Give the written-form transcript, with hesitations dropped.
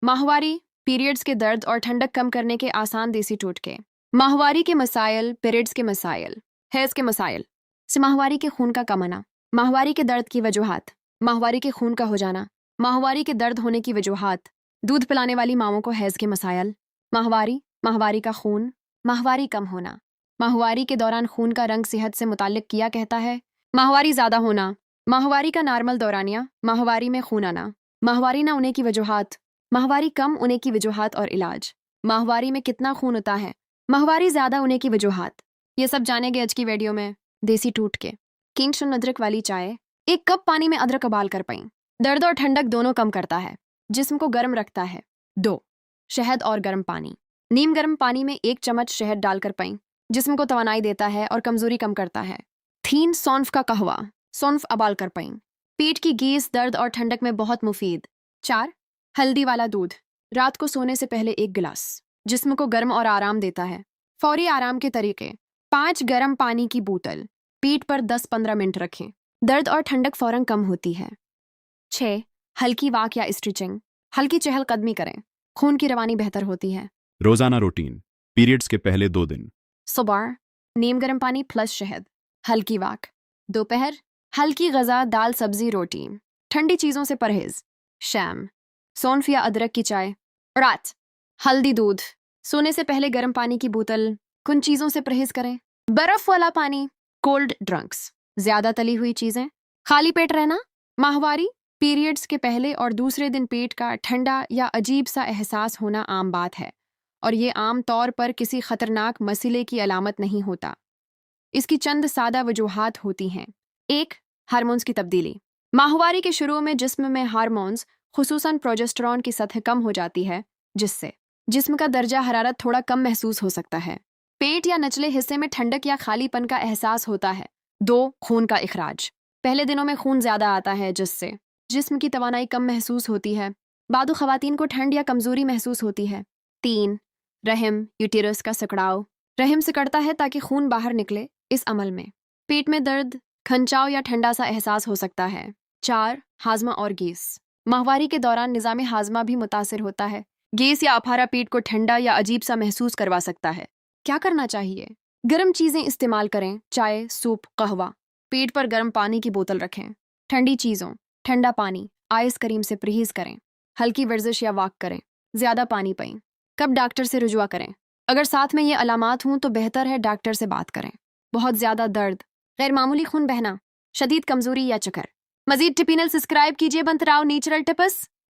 माहवारी, पीरियड्स के दर्द और ठंडक कम करने के आसान देसी टोटके। माहवारी के मसाइल, पीरियड्स के मसाइल, हैज़ के मसाइल से माहवारी के खून का कम आना, माहवारी के दर्द की वजूहात, माहवारी के खून का हो जाना, माहवारी के दर्द होने की वजूहात, दूध पिलाने वाली माँओं को हैज़ के मसाइल, माहवारी, माहवारी का खून, माहवारी कम होना, माहवारी के दौरान खून का रंग सेहत से मुताल्लिक किया कहता है, माहवारी ज़्यादा होना, माहवारी का नॉर्मल दौरानिया, माहवारी में खून आना, माहवारी ना होने की वजूहात, माहवारी कम होने की वजूहात और इलाज, माहवारी में कितना खून होता है, माहवारी ज़्यादा होने की वजूहात। ये सब जानेंगे आज की वीडियो में। देसी टूटके। किंग शुन अदरक वाली चाय, 1 कप पानी में अदरक उबाल कर पीं। दर्द और ठंडक दोनों कम करता है, जिस्म को गर्म रखता है। 2 शहद और गर्म पानी, नीम गर्म पानी में 1 चम्मच शहद डालकर पीं, जिस्म को तवानाई देता है और कमजोरी कम करता है। 3 सौंफ का कहवा, सौंफ उबाल कर पीं, पेट की गैस, दर्द और ठंडक में बहुत मुफीद। 4 हल्दी वाला दूध, रात को सोने से पहले 1 गिलास, जिस्म को गर्म और आराम देता है। फौरी आराम के तरीके, 5 गर्म पानी की बोतल, पीठ पर 10-15 मिनट रखें, दर्द और ठंडक फौरन कम होती है। 6 हल्की वाक या स्ट्रेचिंग, हल्की चहलकदमी करें, खून की रवानी बेहतर होती है। रोजाना रूटीन, पीरियड्स के पहले 2 दिन। सुबह नीम गर्म पानी प्लस शहद, हल्की वाक। दोपहर हल्की गज़ा, दाल सब्जी रोटी, ठंडी चीज़ों से परहेज। शाम सौंफ या अदरक की चाय। रात हल्दी दूध, सोने से पहले गर्म पानी की बोतल, कुछ चीज़ों से परहेज करें। बर्फ वाला पानी, कोल्ड ड्रंक्स, ज़्यादा तली हुई चीज़ें। खाली पेट रहना, माहवारी, पीरियड्स के पहले और दूसरे दिन पेट का ठंडा या अजीब सा एहसास होना आम बात है, और ये आम तौर पर किसी खतरनाक मसले की अलामत नहीं होता। इसकी चंद सादा वजूहात होती हैं। 1 हार्मोन्स की तब्दीली, माहवारी के शुरू में जिस्म में हार्मोन्स, खुसूसन प्रोजेस्टेरॉन की सतह कम हो जाती है, जिससे जिस्म का दर्जा हरारत थोड़ा कम महसूस हो सकता है। पेट या निचले हिस्से में ठंडक या खालीपन का एहसास होता है। 2 खून का इखराज, पहले दिनों में खून ज़्यादा आता है, जिससे जिस्म की तवानाई कम महसूस होती है। बादू ख़वातीन को ठंड या कमज़ोरी महसूस होती है। 3 रहम यूटेरस का सिकड़ाव, रहम सिकड़ता है ताकि खून बाहर निकले। इस अमल में पेट में दर्द, खंचाव या ठंडा सा एहसास हो सकता है। 4 हाजमा और गैस, माहवारी के दौरान निज़ाम हाजमा भी मुतासिर होता है। गैस या अफारा पेट को ठंडा या अजीब सा महसूस करवा सकता है। क्या करना चाहिए? गर्म चीज़ें इस्तेमाल करें, चाय, सूप, कहवा। पेट पर गर्म पानी की बोतल रखें। ठंडी चीज़ों, ठंडा पानी, आइस क्रीम से परहेज करें। हल्की वर्जिश या वॉक करें। ज़्यादा पानी पीं। कब डॉक्टर से रुजुआ करें? अगर साथ में ये अलामात हों तो बेहतर है डॉक्टर से बात करें। बहुत ज़्यादा दर्द, गैर मामूली खून बहना, शदीद कमज़ोरी या चक्कर। मज़ीद टिपिनल सब्सक्राइब कीजिए बंतराव नेचुरल टिप्स।